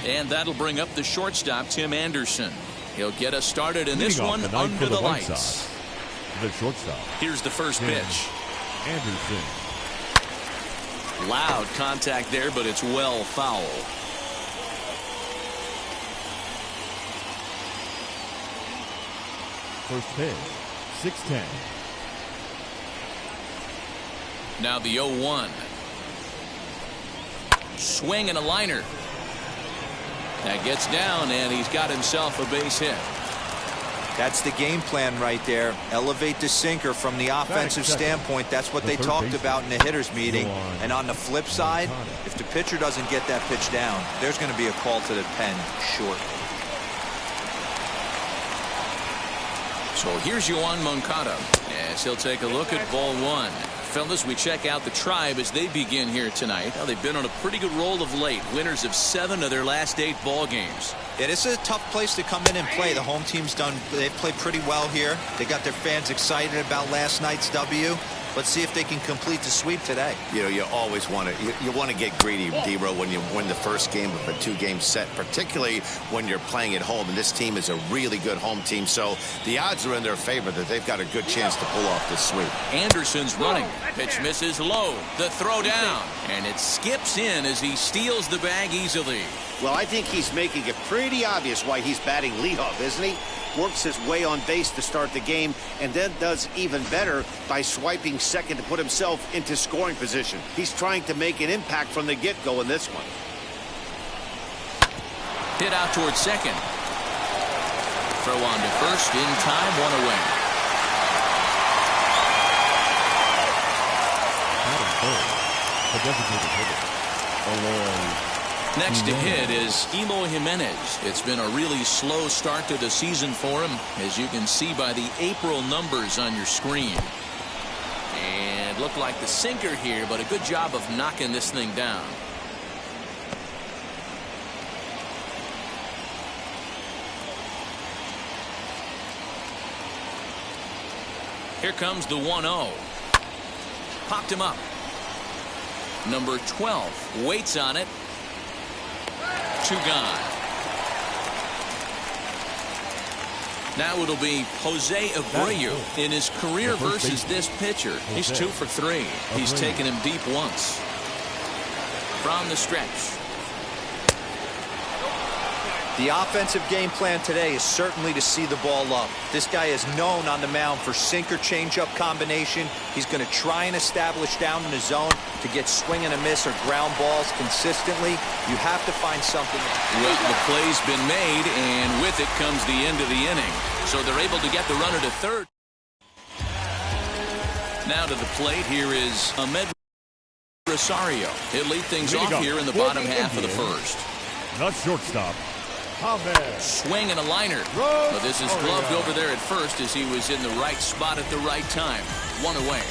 And that'll bring up the shortstop, Tim Anderson. He'll get us started in this one under the lights. The shortstop. Here's the first pitch. Anderson. Loud contact there, but it's well foul. First pitch. 6-10. Now the 0-1. Swing and a liner. That gets down, and he's got himself a base hit. That's the game plan right there. Elevate the sinker from the offensive standpoint. That's what they talked about in the hitters meeting. And on the flip side, if the pitcher doesn't get that pitch down, there's going to be a call to the pen short. So here's Yoan Moncada as he'll take a look at ball one. Fellas, we check out the Tribe as they begin here tonight. Now, they've been on a pretty good roll of late. Winners of 7 of their last 8 ball games. Yeah, this is a tough place to come in and play. The home team's they've played pretty well here. They got their fans excited about last night's W. Let's see if they can complete the sweep today. You know, you always want to you want to get greedy, D-Row, when you win the first game of a 2-game set, particularly when you're playing at home. And this team is a really good home team, so the odds are in their favor that they've got a good chance to pull off this sweep. Anderson's running. Pitch misses low. The throw down. And it skips in as he steals the bag easily. Well, I think he's making it pretty obvious why he's batting leadoff, isn't he? Works his way on base to start the game and then does even better by swiping second to put himself into scoring position. He's trying to make an impact from the get-go in this one. Hit out towards second. Throw on to first in time, 1 away. The designated hitter. Along. Next to hit is Eloy Jimenez. It's been a really slow start to the season for him, as you can see by the April numbers on your screen. And looked like the sinker here, but a good job of knocking this thing down. Here comes the 1-0. Popped him up. Number 12 waits on it. 2 gone. Now it'll be Jose Abreu in his career versus this pitcher. He's 2 for 3. He's taken him deep once. From the stretch. The offensive game plan today is certainly to see the ball up. This guy is known on the mound for sinker changeup combination. He's going to try and establish down in the zone to get swing and a miss or ground balls consistently. You have to find something. Well, the play's been made, and with it comes the end of the inning. So they're able to get the runner to third. Now to the plate, here is Ahmed Rosario. He'll lead things off here in the bottom half of the first. Not shortstop. Swing and a liner. But this is gloved over there at first as he was in the right spot at the right time. 1 away.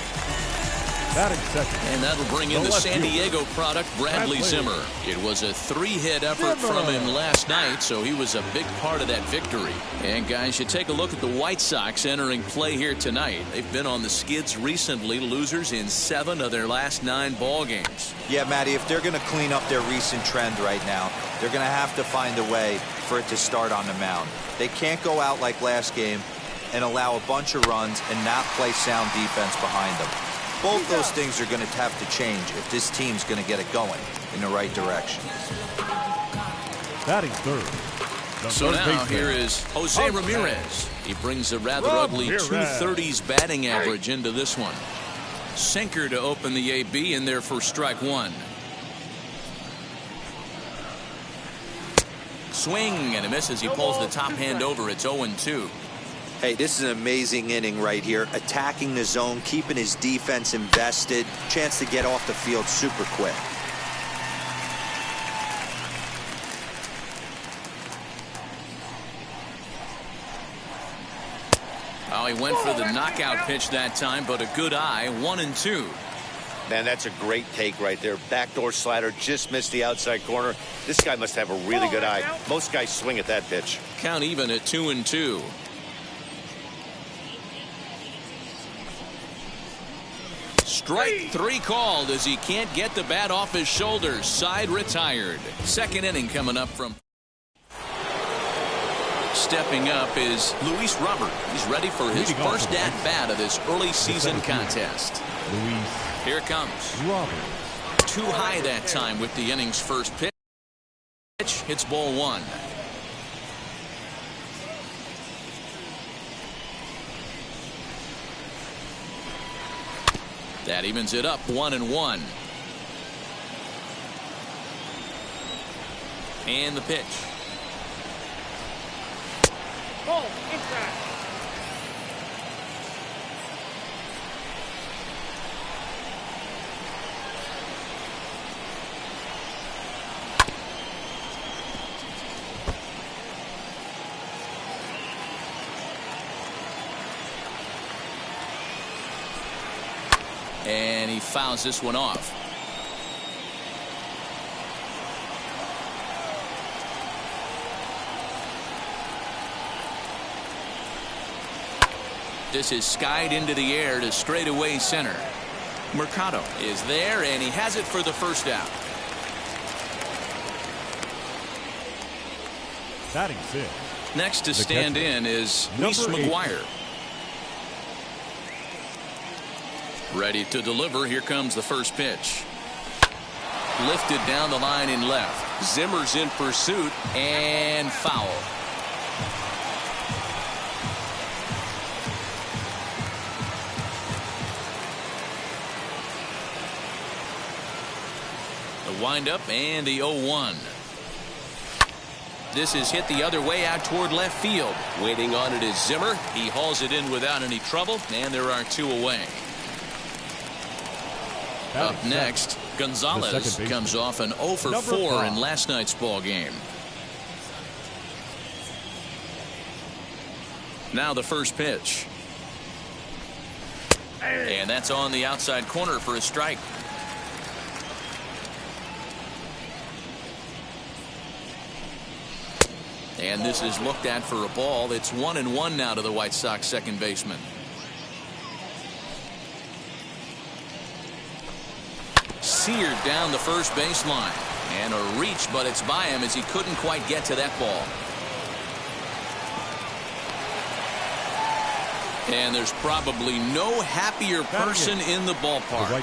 And that'll bring in the San Diego product, Bradley Zimmer. It was a 3-hit effort from him last night, so he was a big part of that victory. And guys, you take a look at the White Sox entering play here tonight. They've been on the skids recently, losers in 7 of their last 9 ball games. Yeah, Matty, if they're going to clean up their recent trend right now, they're going to have to find a way for it to start on the mound. They can't go out like last game and allow a bunch of runs and not play sound defense behind them. Both those things are going to have to change if this team's going to get it going in the right direction. Batting third. So now here is Jose Ramirez. He brings a rather ugly 230s batting average into this one. Sinker to open the AB in there for strike 1. Swing and a miss as he pulls the top hand over. It's 0-2. Hey, this is an amazing inning right here. Attacking the zone, keeping his defense invested. Chance to get off the field super quick. Oh, he went for the knockout pitch that time, but a good eye. 1-2. Man, that's a great take right there. Backdoor slider, just missed the outside corner. This guy must have a really good eye. Most guys swing at that pitch. Count even at 2-2. Strike 3 called as he can't get the bat off his shoulders. Side retired. Second inning coming up from. Stepping up is Luis Robert. He's ready for his first at-bat of this early season contest. Here it comes. Robert. Too high that time with the inning's first pitch. Hits ball 1. That evens it up 1-1. And the pitch. Ball, inside. And he fouls this one off. This is skied into the air to straightaway center. Mercado is there, and he has it for the first out. Batting 6. Next to stand in is Luis McGuire. Ready to deliver. Here comes the first pitch. Lifted down the line in left. Zimmer's in pursuit and foul. The windup and the 0-1. This is hit the other way out toward left field. Waiting on it is Zimmer. He hauls it in without any trouble, and there are 2 away. Up next, Gonzalez comes off an 0 for 4 in last night's ball game. Now the first pitch. And that's on the outside corner for a strike. And this is looked at for a ball. It's 1-1 now to the White Sox second baseman. Seared down the first baseline. And a reach, but it's by him as he couldn't quite get to that ball. And there's probably no happier person in the ballpark.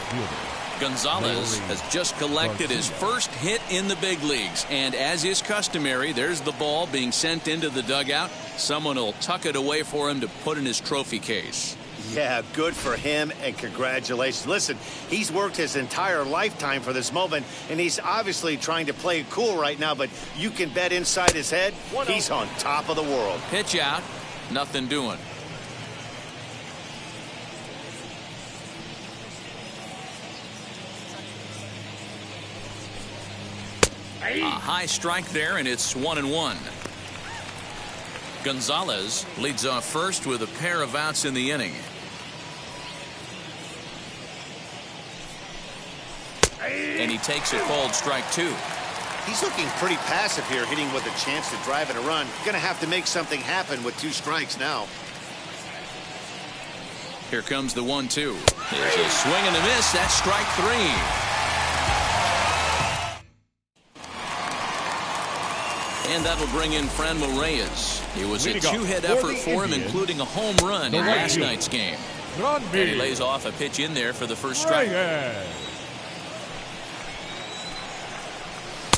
Gonzalez has just collected his first hit in the big leagues. And as is customary, there's the ball being sent into the dugout. Someone will tuck it away for him to put in his trophy case. Yeah, good for him, and congratulations. Listen, he's worked his entire lifetime for this moment, and he's obviously trying to play it cool right now, but you can bet inside his head, he's on top of the world. Pitch out, nothing doing. A high strike there, and it's 1-1. Gonzalez leads off first with a pair of outs in the inning. And he takes a called strike 2. He's looking pretty passive here, hitting with a chance to drive in a run. Going to have to make something happen with 2 strikes now. Here comes the 1-2. There's a swing and a miss. That's strike 3. And that'll bring in Franmil Reyes. It was a 2-hit effort for him, including a home run in last night's game. And he lays off a pitch in there for the first strike.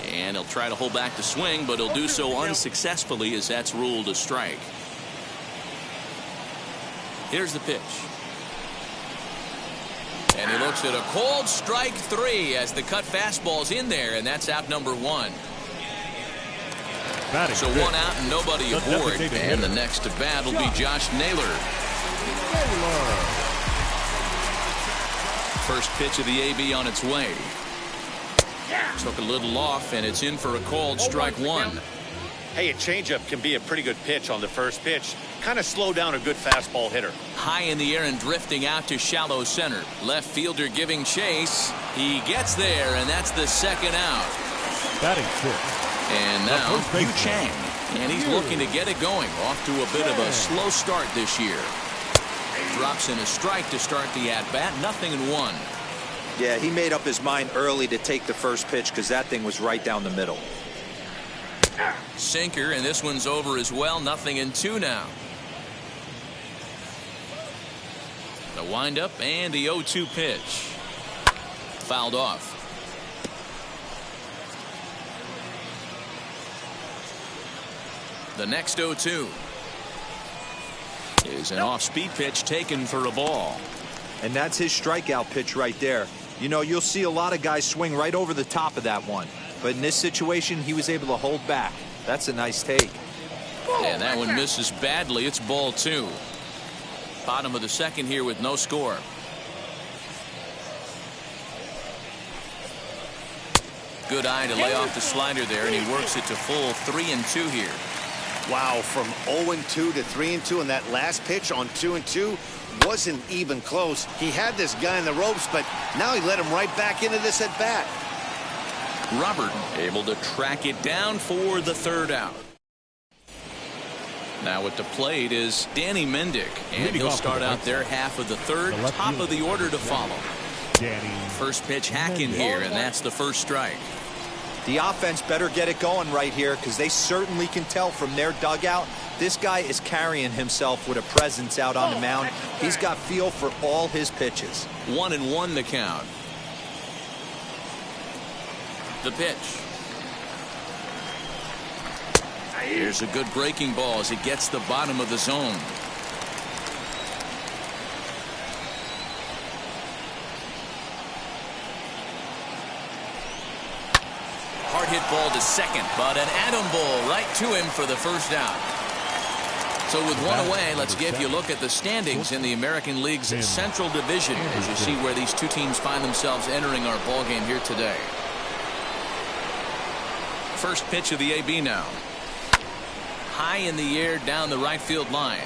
And he'll try to hold back the swing, but he'll do so unsuccessfully as that's ruled a strike. Here's the pitch. And he looks at a cold strike 3 as the cut fastball's in there, and that's out number 1. So 1 out and nobody aboard. And the next to bat will be Josh Naylor. First pitch of the AB on its way. Took a little off, and it's in for a called strike 1. Hey, a changeup can be a pretty good pitch on the first pitch. Kind of slow down a good fastball hitter. High in the air and drifting out to shallow center. Left fielder giving chase. He gets there, and that's the second out. Batting 6. And now Yu Chang, and he's looking to get it going. Off to a bit of a slow start this year. drops in a strike to start the at-bat. 0-1. Yeah, he made up his mind early to take the first pitch because that thing was right down the middle. Sinker, and this one's over as well. 0-2 now. The windup and the 0-2 pitch. Fouled off. The next 0-2 is an off-speed pitch taken for a ball. And that's his strikeout pitch right there. You know, you'll see a lot of guys swing right over the top of that one. But in this situation, he was able to hold back. That's a nice take. And that one misses badly. It's ball 2. Bottom of the second here with no score. Good eye to lay off the slider there, and he works it to full 3-2 here. Wow, from 0-2 to 3-2, and that last pitch on 2-2 wasn't even close. He had this guy in the ropes, but now he let him right back into this at bat. Robert able to track it down for the third out. Now at the plate is Danny Mendick, and he'll start out there half of the third, top of the order to follow. First pitch hacking here, and that's the first strike. The offense better get it going right here because they certainly can tell from their dugout this guy is carrying himself with a presence out on the mound. He's got feel for all his pitches. 1-1 the count. The pitch. Here's a good breaking ball as it gets the bottom of the zone. Hard hit ball to second, but an atom ball right to him for the first out. So with one away, let's give you a look at the standings in the American League's Central Division as you see where these two teams find themselves entering our ball game here today. First pitch of the AB now. High in the air down the right field line.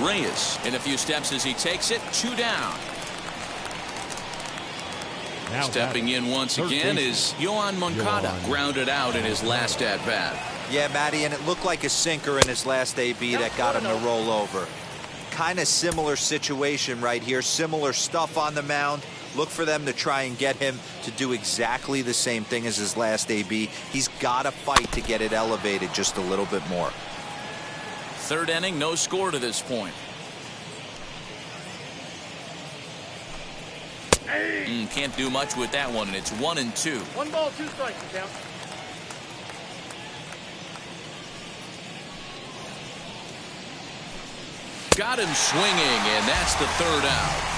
Reyes in a few steps as he takes it. 2 down. Now stepping in once again is Yoan Moncada, grounded out in his last at bat. Yeah, Matty, and it looked like a sinker in his last AB that got him to roll over. Kind of similar situation right here, similar stuff on the mound. Look for them to try and get him to do exactly the same thing as his last AB. He's got to fight to get it elevated just a little bit more. Third inning, no score to this point. Can't do much with that one, and it's 1-2. 1 ball, 2 strikes, count. Got him swinging, and that's the third out.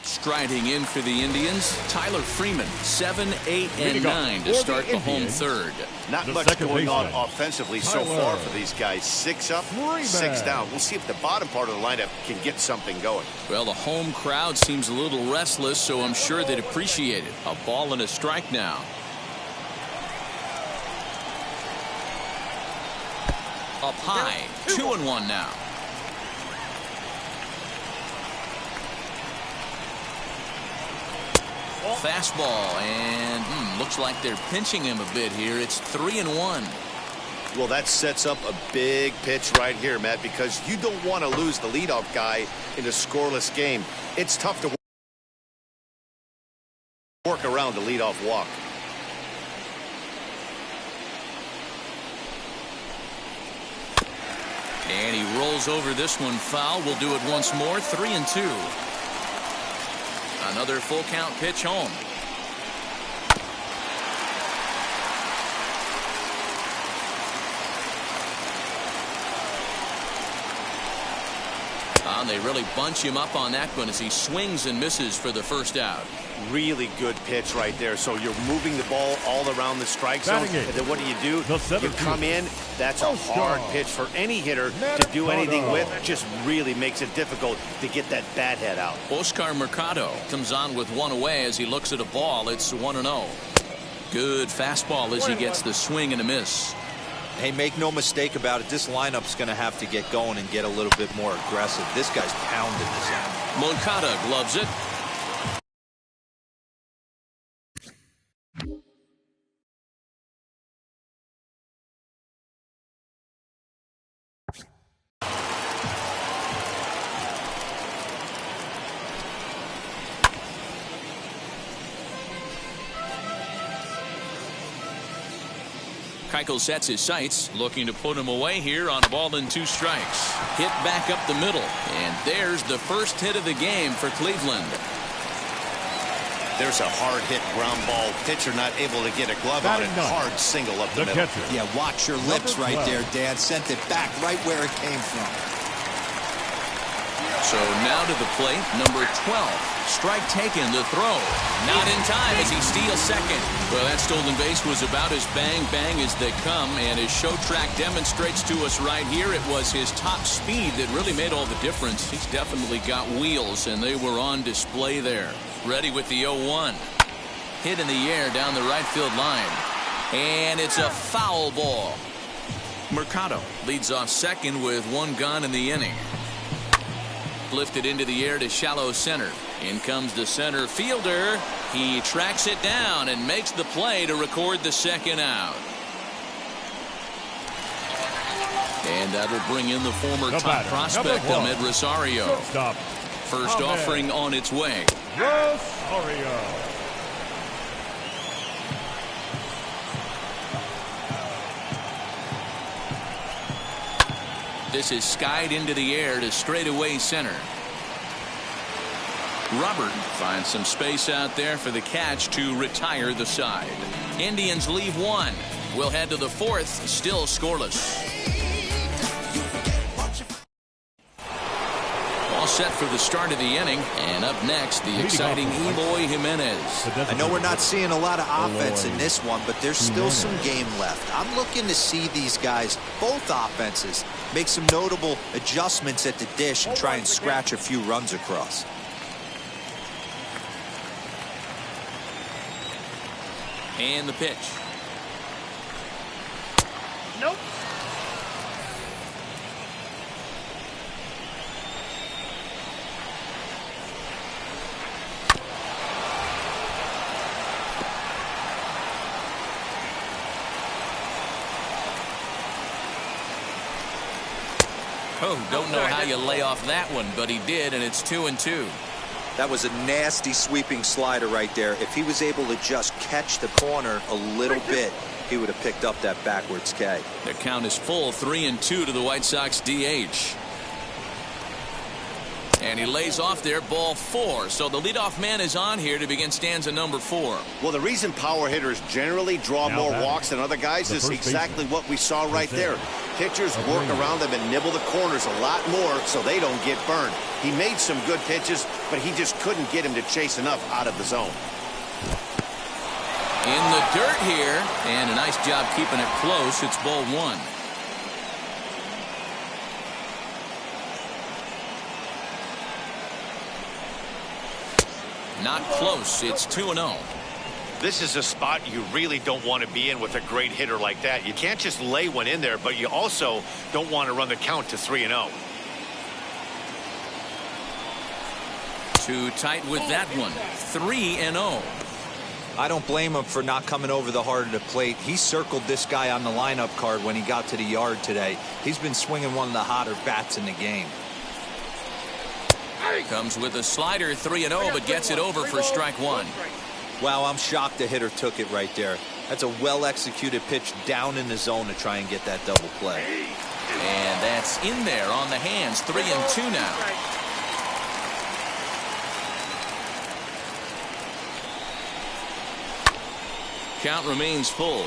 Striding in for the Indians, Tyler Freeman, 7, 8, and 9 to start the home third. Not much going on offensively so far for these guys. 6 up, 6 down. We'll see if the bottom part of the lineup can get something going. Well, the home crowd seems a little restless, so I'm sure they'd appreciate it. A ball and a strike now. Up high, 2-1 now. Fastball, and looks like they're pinching him a bit here. It's 3-1. Well, that sets up a big pitch right here, Matt, because you don't want to lose the leadoff guy in a scoreless game. It's tough to work around the leadoff walk. And he rolls over this one foul. We'll do it once more. 3-2. Another full count pitch home. They really bunch him up on that one as he swings and misses for the first out. Really good pitch right there. So you're moving the ball all around the strike zone. And then what do? You come in. That's a hard pitch for any hitter to do anything with. Just really makes it difficult to get that bat head out. Oscar Mercado comes on with one away as he looks at a ball. It's 1-0. Good fastball as he gets the swing and a miss. Hey, make no mistake about it. This lineup's going to have to get going and get a little bit more aggressive. This guy's pounding this out. Moncada gloves it. Keuchel sets his sights, looking to put him away here on a ball and 2 strikes. Hit back up the middle, and there's the first hit of the game for Cleveland. There's a hard hit ground ball. Pitcher not able to get a glove on it. Hard single up the middle. Catcher. Yeah, watch your lips right there, Dan. Sent it back right where it came from. So now to the plate, number 12. Strike taken, the throw. Not in time as he steals second. Well, that stolen base was about as bang as they come, and as Show Track demonstrates to us right here, it was his top speed that really made all the difference. He's definitely got wheels, and they were on display there. Ready with the 0-1. Hit in the air down the right field line. And it's a foul ball. Mercado leads off second with 1 gone in the inning. Lifted into the air to shallow center. In comes the center fielder. He tracks it down and makes the play to record the second out. And that'll bring in the former top prospect, Ahmed Rosario. First offering on its way. Rosario. This is skied into the air to straightaway center. Robert finds some space out there for the catch to retire the side. Indians leave 1. We'll head to the 4th, still scoreless. All set for the start of the inning, and up next, the exciting Eloy Jimenez. I know we're not seeing a lot of offense in this one, but there's still some game left. I'm looking to see these guys, both offenses, make some notable adjustments at the dish and try and scratch a few runs across. And the pitch. Nope. Oh, don't know how you lay off that one, but he did, and it's 2-2. That was a nasty sweeping slider right there. If he was able to just catch the corner a little bit, he would have picked up that backwards K. The count is full, 3-2 to the White Sox DH. And he lays off there, ball 4. So the leadoff man is on here to begin stanza number 4. Well, the reason power hitters generally draw more walks than other guys is exactly what we saw right there. Pitchers work around them and nibble the corners a lot more so they don't get burned. He made some good pitches, but he just couldn't get him to chase enough out of the zone. In the dirt here, and a nice job keeping it close. It's ball 1. Not close. It's 2-0. This is a spot you really don't want to be in with a great hitter like that. You can't just lay one in there, but you also don't want to run the count to 3-0. Too tight with that one. 3-0. I don't blame him for not coming over the heart of the plate. He circled this guy on the lineup card when he got to the yard today. He's been swinging one of the hotter bats in the game. Comes with a slider, 3-0, but gets it over for strike 1. Wow, I'm shocked the hitter took it right there. That's a well-executed pitch down in the zone to try and get that double play. And that's in there on the hands. 3-2 now. Count remains full.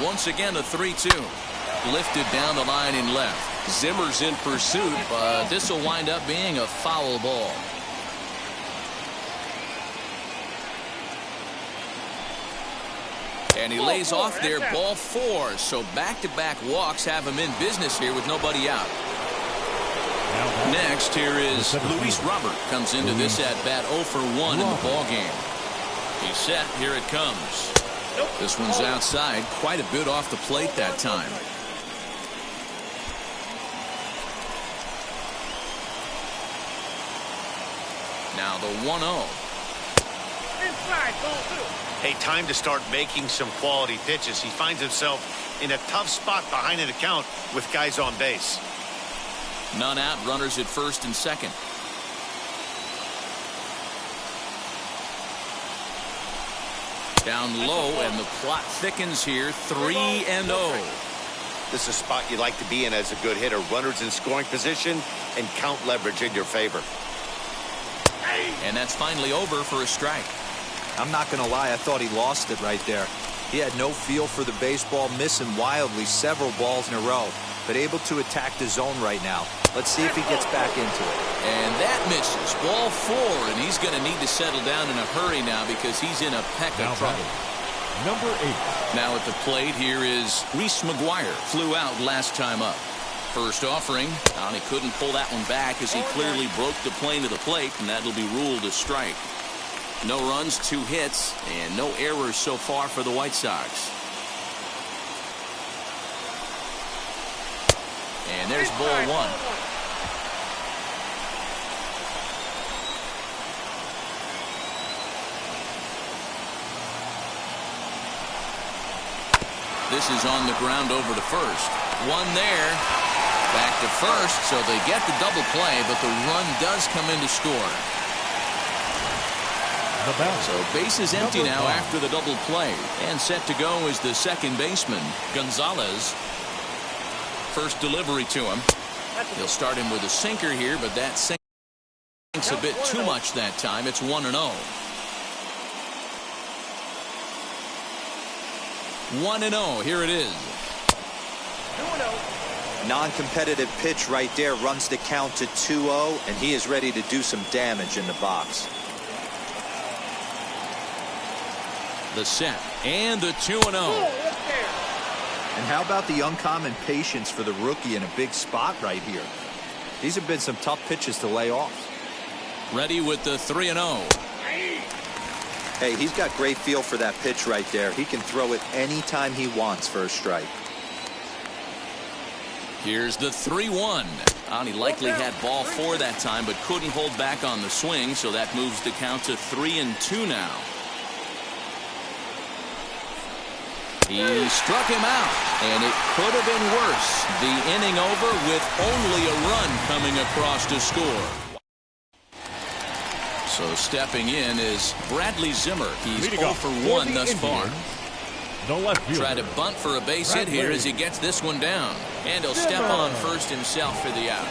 Once again, a 3-2. Lifted down the line in left. Zimmer's in pursuit, but this will wind up being a foul ball. And he lays off there, ball 4. So back-to-back walks have him in business here with nobody out. Next, here is Luis Robert. Comes into this at-bat 0 for 1 in the ballgame. He's set. Here it comes. This one's outside. Quite a bit off the plate that time. Now the 1-0. Inside, ball 2. Hey, time to start making some quality pitches. He finds himself in a tough spot behind an account with guys on base. None out, runners at first and second. Down low, and the plot thickens here. 3-0. This is a spot you like to be in as a good hitter. Runners in scoring position and count leverage in your favor. And that's finally over for a strike. I'm not going to lie, I thought he lost it right there. He had no feel for the baseball, missing wildly several balls in a row, but able to attack the zone right now. Let's see if he gets back into it. And that misses. Ball 4, and he's going to need to settle down in a hurry now because he's in a peck of trouble. Number 8. Now at the plate here is Reese McGuire. Flew out last time up. First offering, and he couldn't pull that one back as he clearly broke the plane to the plate, and that'll be ruled a strike. No runs, 2 hits, and no errors so far for the White Sox. And there's ball 1. This is on the ground over to first. 1 there. Back to first, so they get the double play, but the run does come in to score. So base is empty now after the double play. And set to go is the second baseman, Gonzalez. First delivery to him. He'll start him with a sinker here, but that sinks a bit too much that time. It's 1-0. 1-0. Here it is. 2-0. Non-competitive pitch right there runs the count to 2-0, and he is ready to do some damage in the box. The set and the 2-0. And how about the uncommon patience for the rookie in a big spot right here? These have been some tough pitches to lay off. Ready with the 3-0. Hey, he's got great feel for that pitch right there. He can throw it anytime he wants for a strike. Here's the 3-1. He likely had ball 4 that time, but couldn't hold back on the swing, so that moves the count to 3-2 now. He struck him out, and it could have been worse. The inning over with only a run coming across to score. So stepping in is Bradley Zimmer. He's 0 for 1 thus far. The left fielder. Try to bunt for a base hit here as he gets this one down. And he'll step on first himself for the out.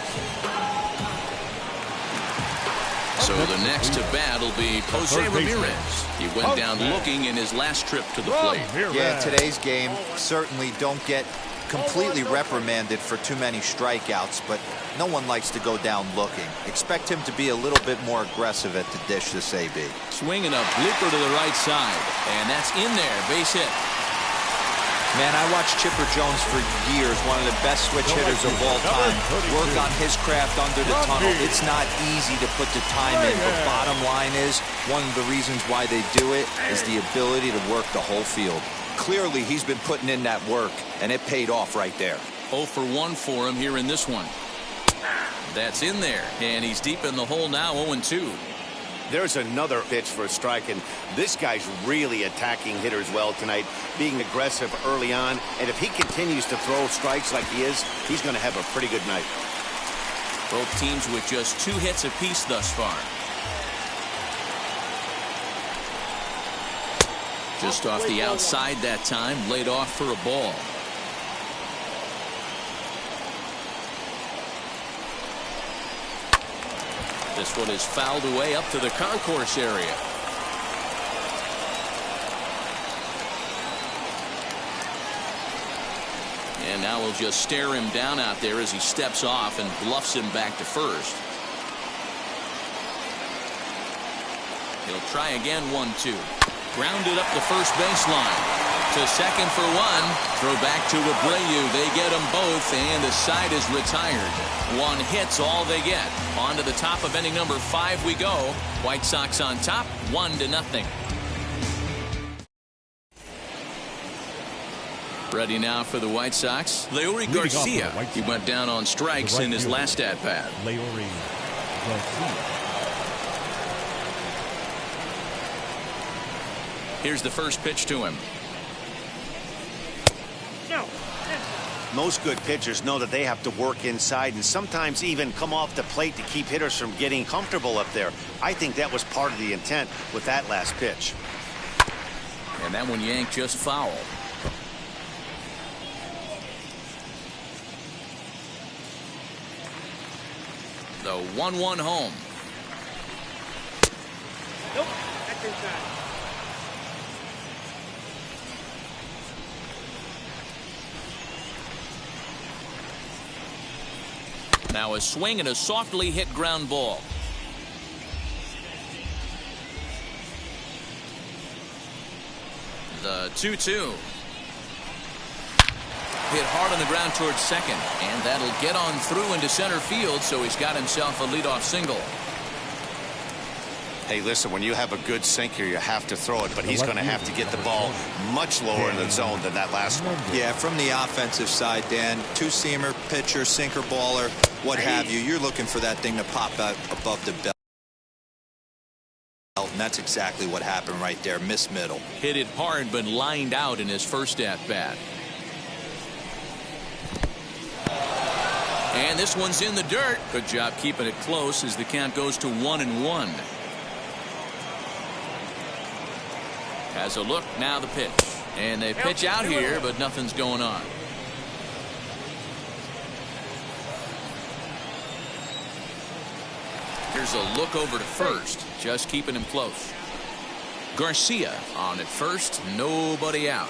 So the next to bat will be Jose Ramirez. He went down looking in his last trip to the plate. Yeah, today's game certainly don't get completely reprimanded for too many strikeouts, but no one likes to go down looking. Expect him to be a little bit more aggressive at the dish this AB. Swinging a blooper to the right side, and that's in there, base hit. Man, I watched Chipper Jones for years, one of the best switch hitters of all time. Work on his craft under the tunnel. It's not easy to put the time in, but bottom line is, one of the reasons why they do it is the ability to work the whole field. Clearly, he's been putting in that work, and it paid off right there. 0 for 1 for him here in this one. That's in there, and he's deep in the hole now, 0-2. There's another pitch for a strike, and this guy's really attacking hitters well tonight, being aggressive early on. And if he continues to throw strikes like he is, he's going to have a pretty good night. Both teams with just 2 hits apiece thus far. Just off the outside that time, laid off for a ball. This one is fouled away up to the concourse area. And now we'll just stare him down out there as he steps off and bluffs him back to first. He'll try again, 1-2. Grounded up the first baseline. To second for 1. Throw back to Abreu. They get them both, and the side is retired. 1 hit's all they get. On to the top of inning number 5 we go. White Sox on top, 1-0. Ready now for the White Sox. Leury Garcia. He went down on strikes in his last at-bat. Leury Garcia. Here's the first pitch to him. No. Most good pitchers know that they have to work inside and sometimes even come off the plate to keep hitters from getting comfortable up there. I think that was part of the intent with that last pitch. And that one yanked just foul. The 1-1 home. Nope, that's inside. Now a swing and a softly hit ground ball. The 2-2. Hit hard on the ground towards second, and that'll get on through into center field, so he's got himself a leadoff single. Hey, listen, when you have a good sinker, you have to throw it, but he's going to have to get the ball much lower in the zone than that last one. Yeah, from the offensive side, Dan, two-seamer, pitcher, sinker, baller, what have you, you're looking for that thing to pop out above the belt. And that's exactly what happened right there. Miss middle. Hit it hard, but lined out in his first at-bat. And this one's in the dirt. Good job keeping it close as the count goes to 1-1. Has a look, now the pitch. And they pitch out here, but nothing's going on. Here's a look over to first, just keeping him close. Garcia on at first, nobody out.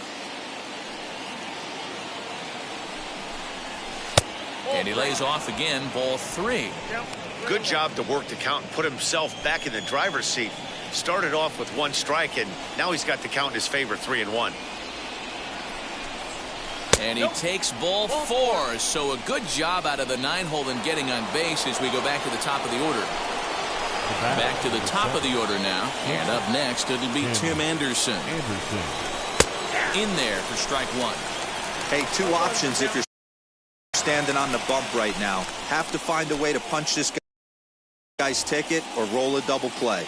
And he lays off again, ball 3. Good job to work the count and put himself back in the driver's seat. Started off with 1 strike, and now he's got the count in his favor, 3-1. And he takes ball 4. So a good job out of the 9-hole in getting on base as we go back to the top of the order. Back to the top of the order now. And up next, it'll be Tim Anderson. In there for strike 1. Hey, 2 options if you're standing on the bump right now. Have to find a way to punch this guy's ticket or roll a double play.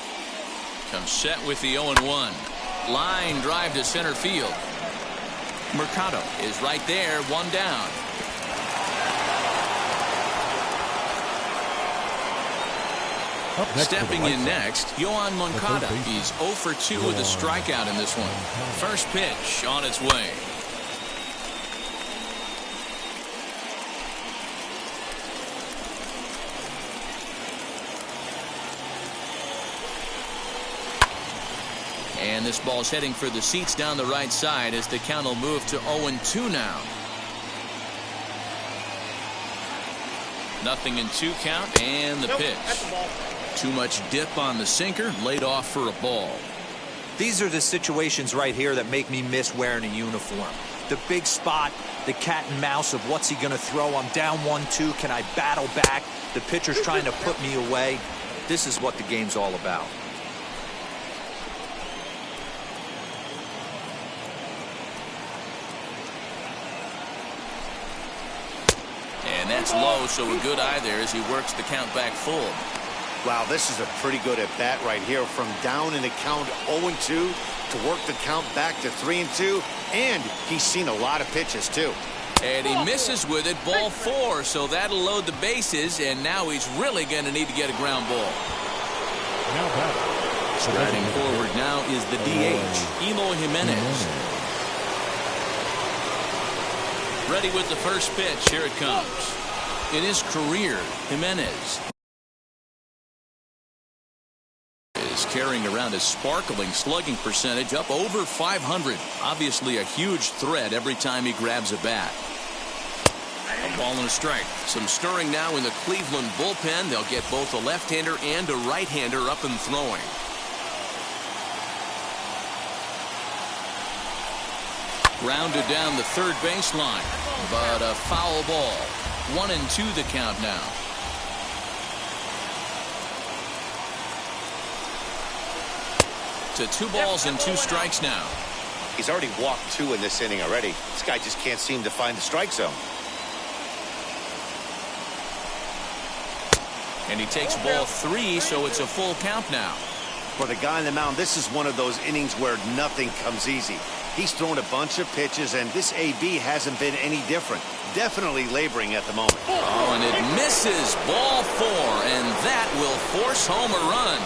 Comes set with the 0-1. Line drive to center field. Mercado is right there, 1 down. Stepping in next, Yoan Moncada. He's 0 for 2 with a strikeout in this one. First pitch on its way. And this ball's heading for the seats down the right side as the count will move to 0-2 now. Nothing in 2 count, and the pitch. Too much dip on the sinker, laid off for a ball. These are the situations right here that make me miss wearing a uniform. The big spot, the cat and mouse of what's he going to throw. I'm down 1-2. Can I battle back? The pitcher's trying to put me away. This is what the game's all about. And that's low, so a good eye there as he works the count back full. Wow, this is a pretty good at-bat right here. From down in the count 0-2 to work the count back to 3-2. And he's seen a lot of pitches, too. And he misses with it, ball 4, so that'll load the bases, and now he's really going to need to get a ground ball. Striding forward now is the DH, Eloy Jimenez. Ready with the first pitch. Here it comes. In his career, Jimenez is carrying around a sparkling slugging percentage up over 500. Obviously a huge threat every time he grabs a bat. A ball and a strike. Some stirring now in the Cleveland bullpen. They'll get both a left-hander and a right-hander up and throwing. Grounded down the third baseline, but a foul ball. 1-2 the count now. To 2 balls and 2 strikes now. He's already walked 2 in this inning already. This guy just can't seem to find the strike zone. And he takes ball 3, so it's a full count now. For the guy on the mound, this is one of those innings where nothing comes easy. He's thrown a bunch of pitches, and this AB hasn't been any different. Definitely laboring at the moment. Oh, and it misses. Ball 4, and that will force home a run.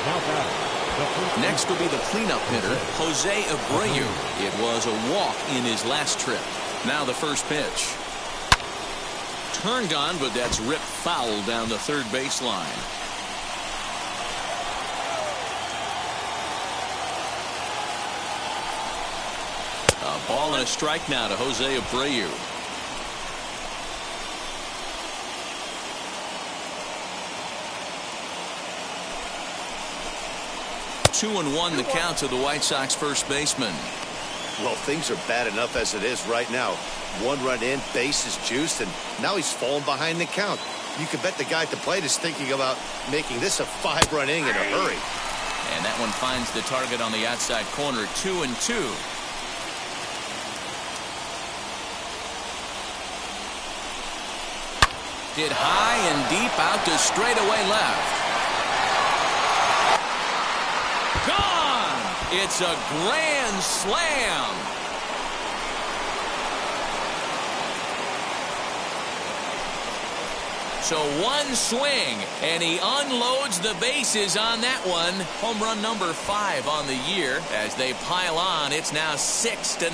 Now batting, Next will be the cleanup hitter, Jose Abreu. It was a walk in his last trip. Now the first pitch. Turned on, but that's ripped foul down the third baseline. A ball and a strike now to Jose Abreu. 2-1 the count to the White Sox first baseman. Well, things are bad enough as it is right now. 1 run in, base is juiced, and now he's falling behind the count. You can bet the guy at the plate is thinking about making this a 5-run inning in a hurry. And that one finds the target on the outside corner. 2-2. Hit high and deep out to straightaway left. Gone! It's a grand slam. So one swing, and he unloads the bases on that one. Home run number 5 on the year. As they pile on, it's now 6-0.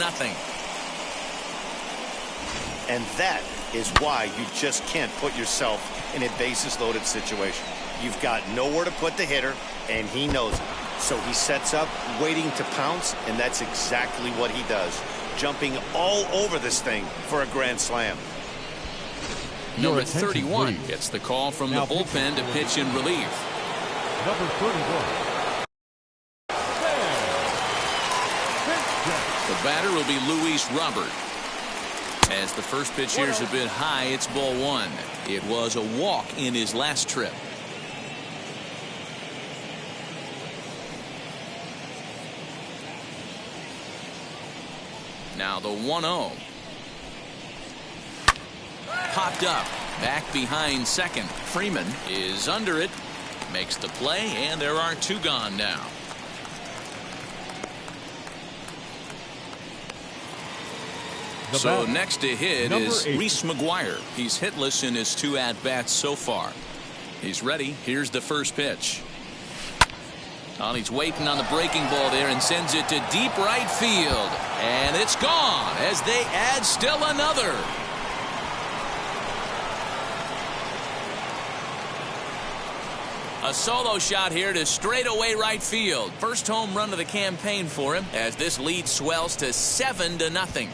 And that is why you just can't put yourself in a bases loaded situation. You've got nowhere to put the hitter, and he knows it. So he sets up, waiting to pounce, and that's exactly what he does. Jumping all over this thing for a grand slam. Number 31 gets the call from the bullpen to pitch in relief. Number 31. The batter will be Luis Robert. As the first pitch here is a bit high, it's ball 1. It was a walk in his last trip. Now the 1-0. Popped up. Back behind second. Freeman is under it. Makes the play, and there are 2 gone now. So next to hit is Reese McGuire. He's hitless in his 2 at-bats so far. He's ready. Here's the first pitch. Oh, he's waiting on the breaking ball there and sends it to deep right field. And it's gone as they add still another. A solo shot here to straightaway right field. First home run of the campaign for him as this lead swells to 7-0.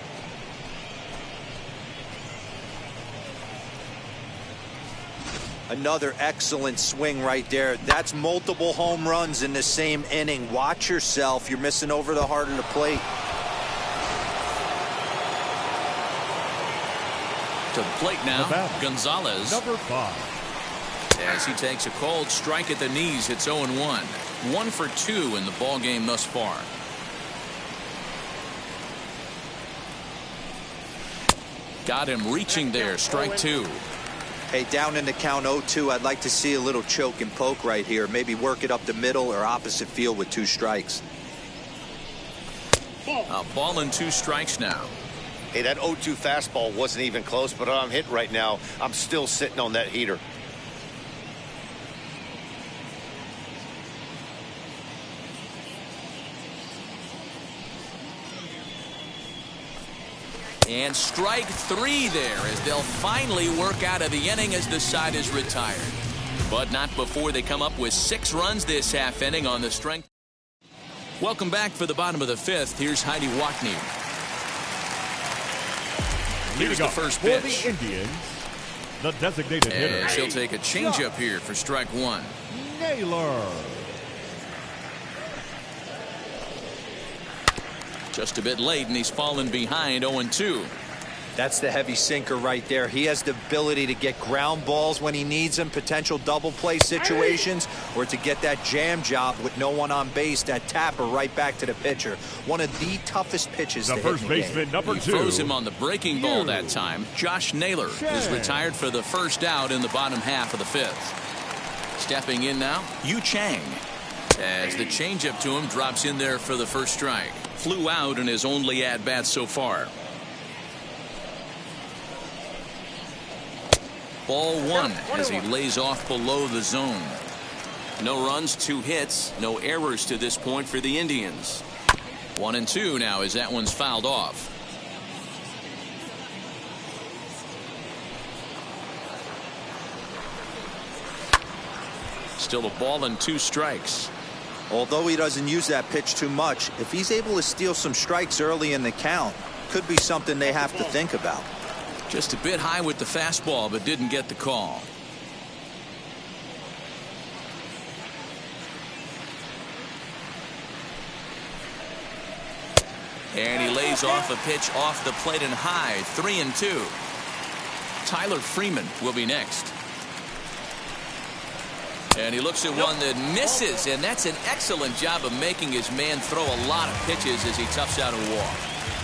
Another excellent swing right there. That's multiple home runs in the same inning. Watch yourself. You're missing over the heart of the plate. To the plate now, Gonzalez. Number 5. As he takes a cold strike at the knees, it's 0-1. 1 for 2 in the ball game thus far. Got him reaching there. Strike 2. Hey, down in the count 0-2, I'd like to see a little choke and poke right here. Maybe work it up the middle or opposite field with 2 strikes. A ball and 2 strikes now. Hey, that 0-2 fastball wasn't even close, but I'm hit right now. I'm still sitting on that heater. And strike 3 there as they'll finally work out of the inning as the side is retired. But not before they come up with 6 runs this half inning on the strength. Welcome back for the bottom of the 5th. Here's Heidi Watney. Here's the first pitch. For the Indians, the designated hitter. She'll take a changeup here for strike 1. Naylor. Just a bit late, and he's fallen behind 0-2. That's the heavy sinker right there. He has the ability to get ground balls when he needs them, potential double play situations, or to get that jam job with no one on base, that tapper right back to the pitcher. One of the toughest pitches to hit in the game. The first baseman, number 2. He froze him on the breaking ball that time. Josh Naylor is retired for the first out in the bottom half of the 5th. Stepping in now, Yu Chang. As the changeup to him drops in there for the first strike. Flew out in his only at-bat so far. Ball 1 as he lays off below the zone. No runs, 2 hits, no errors to this point for the Indians. 1-2 now as that one's fouled off. Still a ball and 2 strikes. Although he doesn't use that pitch too much, if he's able to steal some strikes early in the count, could be something they have to think about. Just a bit high with the fastball, but didn't get the call. And he lays off a pitch off the plate and high. 3-2. Tyler Freeman will be next. And he looks at one that misses, and that's an excellent job of making his man throw a lot of pitches as he toughs out a walk.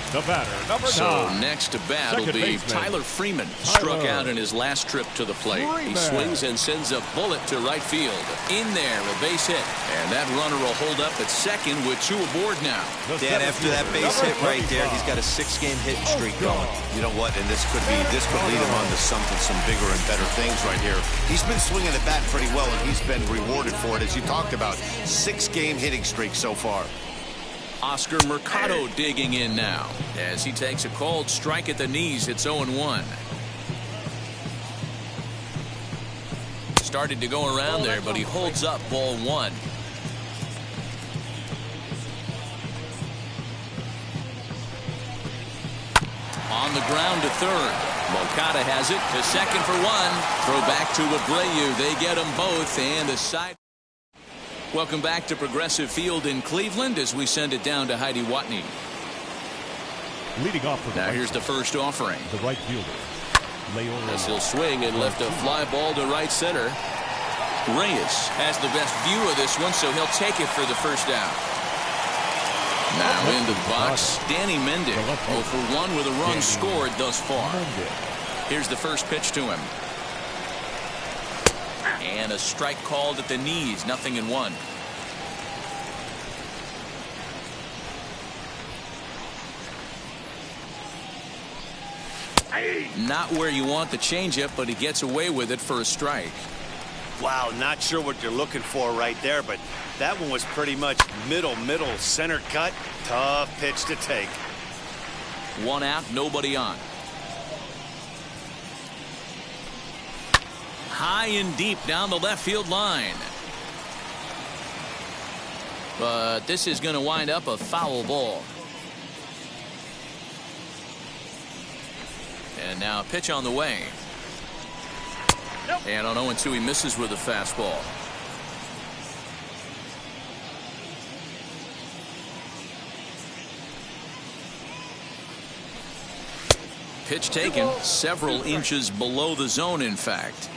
The batter, number 9. So next to bat will be Tyler Freeman. Struck out in his last trip to the plate. He swings and sends a bullet to right field. In there, a base hit. And that runner will hold up at second with 2 aboard now. Dan, after that base hit right there, he's got a 6-game hitting streak going. You know what? And this could lead him on to some bigger and better things right here. He's been swinging the bat pretty well, and he's been rewarded for it, as you talked about. 6-game hitting streak so far. Oscar Mercado digging in now as he takes a cold strike at the knees. It's 0-1. Started to go around there, but he holds up. Ball 1. On the ground to third. Moncada has it to second for 1. Throw back to Abreu. They get them both, and the side. Welcome back to Progressive Field in Cleveland as we send it down to Heidi Watney. Leading off for the now here's the first offering. The right fielder, Leon. As he'll swing and lift a fly ball to right center. Reyes has the best view of this one, so he'll take it for the first down. Now into the box, Danny Mendick. 0 for 1 with a run scored thus far. Here's the first pitch to him. And a strike called at the knees. 0-1. Not where you want the changeup, but he gets away with it for a strike. Wow, not sure what you're looking for right there, but that one was pretty much middle, center cut. Tough pitch to take. 1 out, nobody on. High and deep down the left field line. But this is going to wind up a foul ball. And now a pitch on the way. And on 0-2 he misses with a fastball. Pitch taken several inches below the zone, in fact.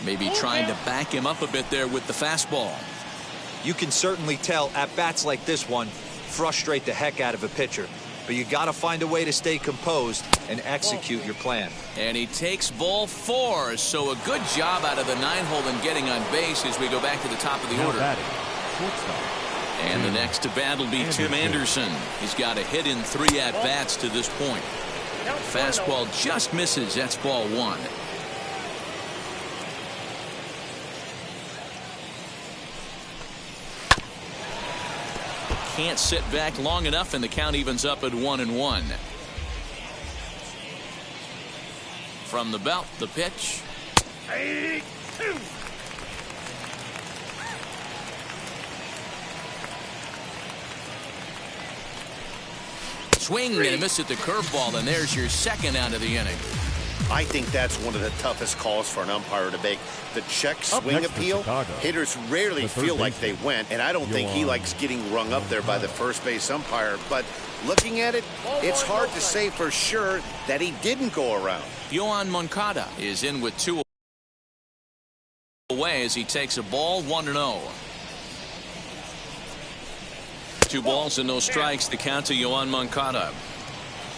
Maybe trying to back him up a bit there with the fastball. You can certainly tell at bats like this one frustrate the heck out of a pitcher. But you got to find a way to stay composed and execute your plan. And he takes ball 4. So a good job out of the 9-hole in getting on base as we go back to the top of the order. And the next to bat will be Tim Anderson. He's got a hit in 3 at-bats to this point. Fastball just misses. That's ball 1. Can't sit back long enough, and the count evens up at 1-1. From the belt, the pitch. Swing and a miss at the curveball, and there's your second out of the inning. I think that's one of the toughest calls for an umpire to make. The check swing appeal. Hitters rarely feel like they went, and I don't think he likes getting rung up there by the first base umpire. But looking at it, it's hard to say for sure that he didn't go around. Yoan Moncada is in with 2 away as he takes a ball. 1-0. 2 balls and no strikes. The count to Yoan Moncada.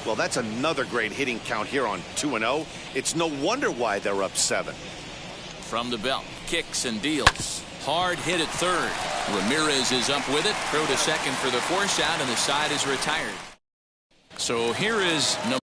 Well, that's another great hitting count here on 2-0. It's no wonder why they're up 7. From the belt, kicks and deals. Hard hit at third. Ramirez is up with it. Throw to second for the force out, and the side is retired. So here is number